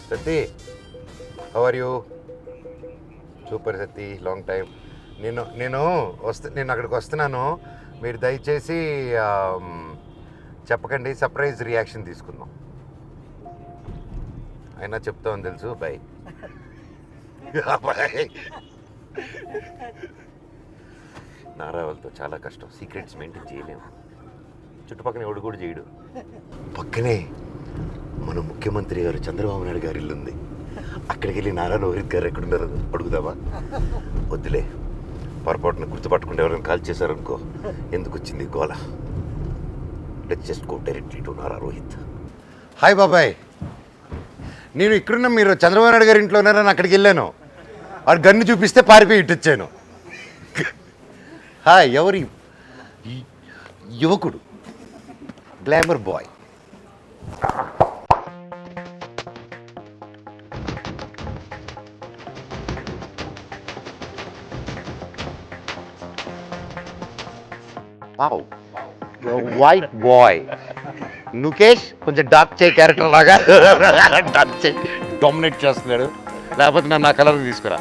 Sati, how are you? Super Sati, long time. నేను అక్కడికి వస్తున్నాను. మీరు దయచేసి చెప్పకండి, సర్ప్రైజ్ రియాక్షన్ తీసుకుందాం. అయినా చెప్తామని తెలుసు. బాయ్. బాయ్. నారా వాళ్ళతో చాలా కష్టం, సీక్రెట్స్ మెయింటైన్ చేయలేము. చుట్టుపక్కల ఎవడు కూడా చేయడు. పక్కనే మన ముఖ్యమంత్రి గారు చంద్రబాబు నాయుడు గారి ఇల్లు ఉంది. అక్కడికి వెళ్ళి నారా రోహిత్ గారు ఎక్కడున్నారు అడుగుదామా? వద్దులే, పొరపాటున గుర్తుపట్టుకుంటే ఎవరైనా కాల్ చేశారనుకో, ఎందుకు వచ్చింది గోల. Let's just go directly to Nara Rohit. Hi బాబాయ్, నేను ఇక్కడున్న మీరు చంద్రబాబు నాయుడు గారి ఇంట్లో ఉన్నారని అక్కడికి వెళ్ళాను. వాడు గన్ను చూపిస్తే పారిపోయి ఇట్టొచ్చాను. హాయ్, ఎవరి యువకుడు, గ్లామర్ బాయ్. వైట్ బాయ్ నుకేష్ కొంచెం డార్క్ చే క్యారెక్టర్ లాగా డార్క్ చే డామినేట్ చేస్తున్నాడు. లేకపోతే నన్ను ఆ కలర్ తీసుకురా,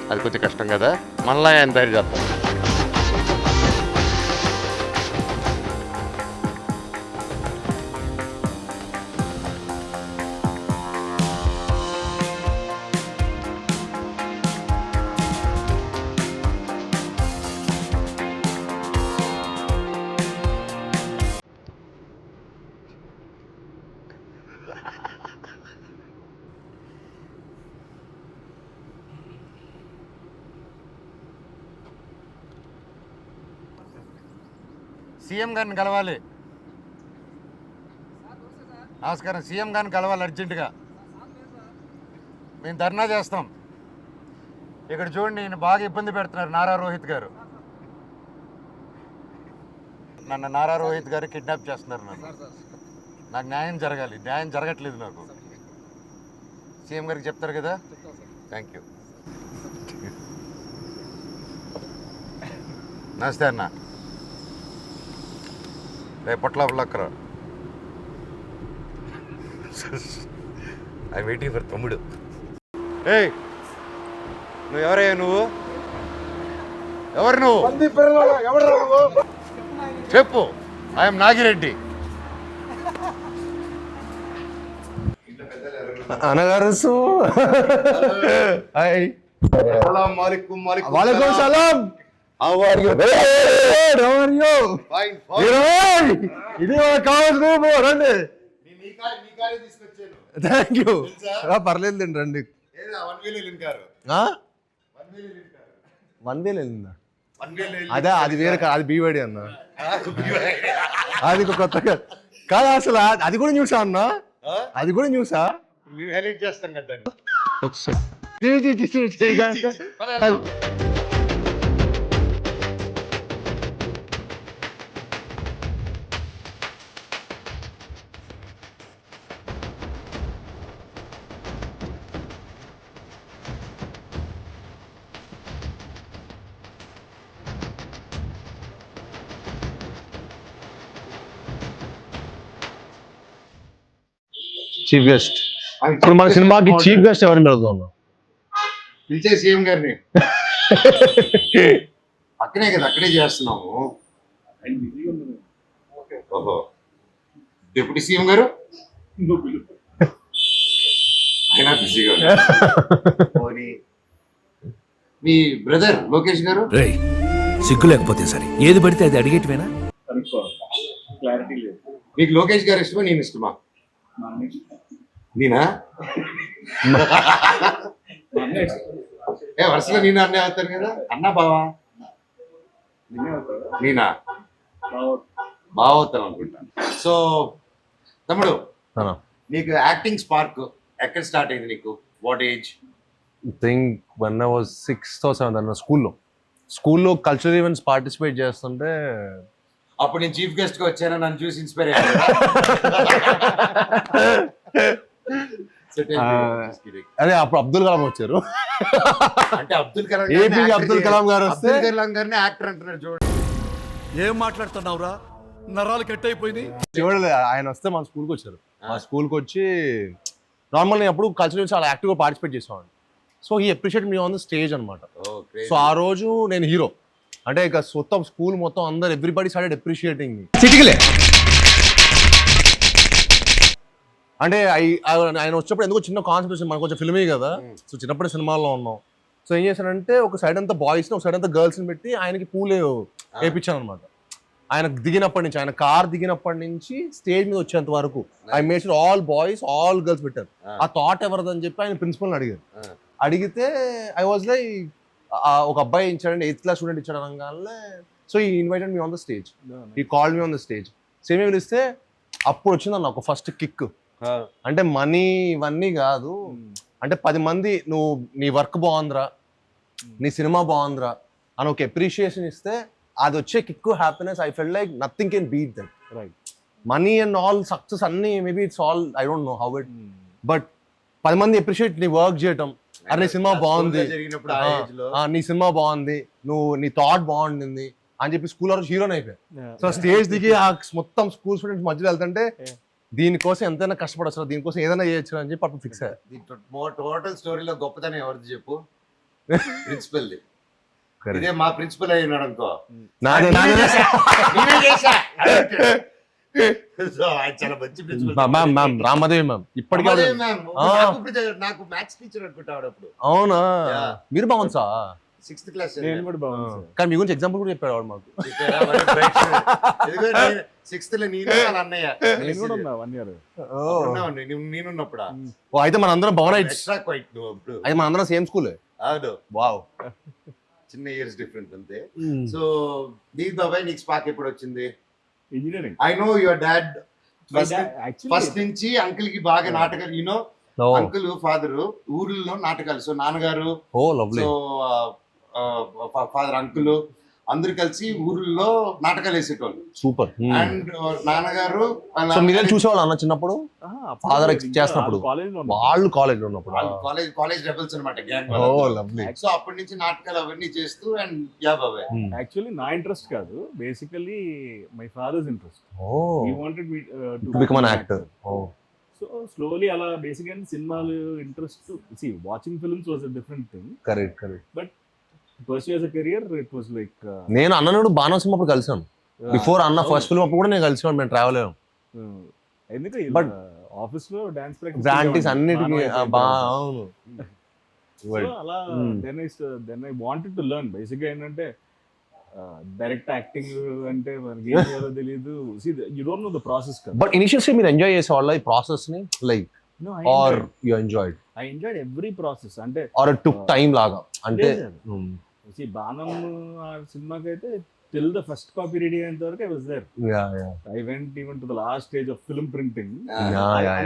అది కొంచెం కష్టం కదా. మళ్ళీ ఆయన తయారు చేస్తాను. సీఎం గారిని కలవాలి. నమస్కారం, సీఎం గారిని కలవాలి అర్జెంటుగా. మేము ధర్నా చేస్తాం. ఇక్కడ చూడండి, నేను బాగా ఇబ్బంది పెడుతున్నారు నారా రోహిత్ గారు. నన్ను నారా రోహిత్ గారు కిడ్నాప్ చేస్తున్నారు. నాకు న్యాయం జరగాలి, న్యాయం జరగట్లేదు నాకు. సీఎం గారికి చెప్తారు కదా. Thank you. నమస్తే అన్న. రేపు పొట్లక్కర ఐ వెయిటింగ్ ఫర్ తమ్ముడు. ఏయ్, నువ్వు ఎవరయ్యా? నువ్వు ఎవరు? నువ్వు చెప్పు. ఐఎమ్ నాగిరెడ్డి. అనగారు వాలేకుం సలాం. How are you? Hey, how are you? Fine, fine. ఇది కావాలి రండి. Thank you. పర్లేదు రండి. 1 వేలు వెళ్ళిందా? అదే, అది వేరే, అది బీవాడి అన్న. అది కొత్తగా కాదు అసలు. అది కూడా న్యూసా అన్న? అది కూడా న్యూసా? చేస్తాం కదా. Chief guest. ఇప్పుడు మన సినిమాకి చీఫ్ గెస్ట్ ఎవరిని పెడతాం? పిలిచే సీఎం గారిని. అక్కడే కదా, అక్కడే చేస్తున్నాము. ఓహో, డిప్యూటీ సీఎం గారు ఆయన బిజీగా ఉన్నారు. మీ బ్రదర్ లోకేష్ గారు. సిగ్గు లేకపోతే సరే, ఏది పడితే అది అడిగేటివేనా? మీకు లోకేష్ గారు ఇష్టమా, నేను ఇష్టమా? నేనా? వరుసలో నేను అన్నీ అవుతాను కదా. అన్నా బావా? నేనా? బాగా అవుతాను అనుకుంటా. సో తమ్ముడు, నీకు యాక్టింగ్ స్పార్క్ ఎక్కడ స్టార్ట్ అయింది నీకు? What age? Think one I was 6th or 7th అన్న. స్కూల్లో కల్చరల్ ఈవెంట్స్ పార్టిసిపేట్ చేస్తుంటే అప్పుడు నేను చీఫ్ గెస్ట్ గా వచ్చాను, నన్ను చూసి ఇన్స్పైర్ అయ్యాను. అదే అప్పుడు అబ్దుల్ కలాం వచ్చారు. అంటే అబ్దుల్ కలాం, ఏపీజే అబ్దుల్ కలాం గారు వస్తే అబ్దుల్ కలాం గారిని యాక్టర్ అంటున్నారు. చూడండి, ఏం మాట్లాడుతున్నావురా? నరాలు కట్ అయిపోయింది. చూడలేదు, ఆయన వస్తే మన స్కూల్కి వచ్చారు. మా స్కూల్కి వచ్చి నార్మల్ నేను అప్పుడు కల్చరల్ చాలా యాక్టివ్గా పార్టిసిపేట్ చేసేవాడిని. So he appreciate me on the stage అనమాట. సో ఆ రోజు నేను హీరో అంటే ఇక మొత్తం స్కూల్ మొత్తం అందరు ఎవ్రీబడి స్టార్టెడ్ అప్రిషియేటింగ్ మీ. అంటే ఆయన వచ్చినప్పుడు ఎందుకో చిన్న కాన్సెప్ట్ వచ్చింది, మనకు కొంచెం ఫిల్మే కదా, సో చిన్నప్పుడే సినిమాల్లో ఉన్నాం. సో ఏం చేశానంటే ఒక సైడ్ అంతా బాయ్స్ని ఒక సైడ్ అంతా గర్ల్స్ని పెట్టి ఆయనకి పూలే వేయించాను అనమాట. ఆయన దిగినప్పటి నుంచి, ఆయన కార్ దిగినప్పటి నుంచి స్టేజ్ మీద వచ్చేంత వరకు I made sure all boys all girls పెట్టారు. ఆ థాట్ ఎవరిదని చెప్పి ఆయన ప్రిన్సిపల్ని అడిగారు. అడిగితే ఐ వాజ్ లైక్ ఒక అబ్బాయి ఇచ్చాడండి, 8th క్లాస్ స్టూడెంట్ ఇచ్చాడు అనగానే, so I invited me on the stage, I called me on the stage. Same పిలిస్తే అప్పుడు వచ్చిందన్న ఒక ఫస్ట్ కిక్. అంటే మనీ ఇవన్నీ కాదు, అంటే 10 మంది నువ్వు నీ వర్క్ బాగుందిరా, నీ సినిమా బాగుందిరా అని ఒక అప్రిషియేషన్ ఇస్తే అది వచ్చే kick, happiness, I felt like nothing can beat that. Right. Money and all success అన్ని maybe it's all I don't know how it, but 10 మంది అప్రిషియేట్ నీ వర్క్ చేయటం, అరే నీ సినిమా బాగుంది, నీ సినిమా బాగుంది, నువ్వు నీ థాట్ బాగుండింది అని చెప్పి స్కూల్ రోజు హీరోని అయిపోయాయి. సో స్టేజ్ దిగి ఆ మొత్తం స్కూల్ స్టూడెంట్స్ మధ్యలో వెళ్తుంటే దీనికోసం ఎంతైనా కష్టపడచ్చు, దీనికోసం ఏదైనా చేయొచ్చు అని చెప్పి అప్పుడు ఫిక్స్ అయ్యారు. టోటల్ స్టోరీలో గొప్పతనం ఎవరిది చెప్పు? ప్రిన్సిపల్. ఇదే మా ప్రిన్సిపల్ అయి ఉన్నాడు అనుకో, నాదే నేనే చేశా. So, ఆయన చాలా మంచి ప్రిన్సిపల్. మ్యామ్ రామదేవి మ్యామ్ ఇప్పటికే నాకు మ్యాథ్స్ టీచర్ అనుకుంటాడు అప్పుడు. అవునా, Yeah. మీరు బాగుంది 6th క్లాస్. నేను కూడా బాగుంది. కానీ మీ గురించి ఎగ్జాంపుల్ కూడా చెప్పాడు వాడు మాకు. 6th లో నేను వాళ్ళ అన్నయ్య నేను కూడా ఉన్నా 1 year. నేనున్నప్పుడా? ఓ అయితే మన అందరం భవన ఎక్స్ట్రా క్వైట్ నువ్వు అప్పుడు. అయితే మన అందరం సేమ్ స్కూలే. అవును, వావ్, చిన్న ఇయర్స్ డిఫరెన్స్ అంతే. సో నీకు బాబాయ్, నీకు స్పార్క్ ఎప్పుడు వచ్చింది? Engineering. I know your dad Actually, first నుంచి అంకుల్ కి బాగా నాటకాలు, యూనో అంకుల్ ఫాదర్ ఊర్లో నాటకాలు. సో నాన్నగారు, ఓ లవ్లీ. సో ఫాదర్ అంకుల్ అందరు కలిసి ఊర్లో నాటకాలు వేసేటోళ్ళు. సూపర్. అండ్ నాన్నగారు సో మీరే చూసేవాళ్ళు అన్న చిన్నప్పుడు ఫాదర్ చేస్తున్నప్పుడు? కాలేజ్ లో వాళ్ళు కాలేజ్ లో ఉన్నప్పుడు. కాలేజ్ రెబల్స్ అనమాట, గ్యాంగ్. Oh lovely. సో అప్పటి నుంచి నాటకాలు అవన్నీ చేస్తూ అండ్ యా బాబాయ్. యాక్చువల్లీ నా ఇంట్రెస్ట్ కాదు, basically my father's interest. Oh he wanted me to become an actor. Oh so slowly అలా బేసికల్లీ సినిమాలు interest. See watching films was a different thing, correct. But pursue as a career it was like. నేను అన్ననుడు Baanam cinema అప్పుడు కలిసాను. Before అన్న first film అప్పుడు కూడా నేను కలిసాను, మేము ట్రావెల్ అయ్యాం. ఎందుకంటే But ఆఫీస్ లో డాన్స్ ప్రాక్టీస్ అన్నిటికీ అవును. అలా then I wanted to learn. Basic గా ఏంటంటే డైరెక్ట్ యాక్టింగ్ అంటే మనకి ఏం చేయాలో తెలియదు. You don't know the process కదా. బట్ ఇనిషియల్లీ మీరు ఎంజాయ్ చేసేవాళ్ళ ఈ ప్రాసెస్ ని, like are you enjoyed? I enjoyed every process. అంటే ఆర్ ఇట్ టుక్ టైం లాగా? అంటే బాణం ఆ సినిమాకి అయితే till the first copy ready అయ్యేంత వరకు I was there. yeah I went even to the last stage of film printing. yeah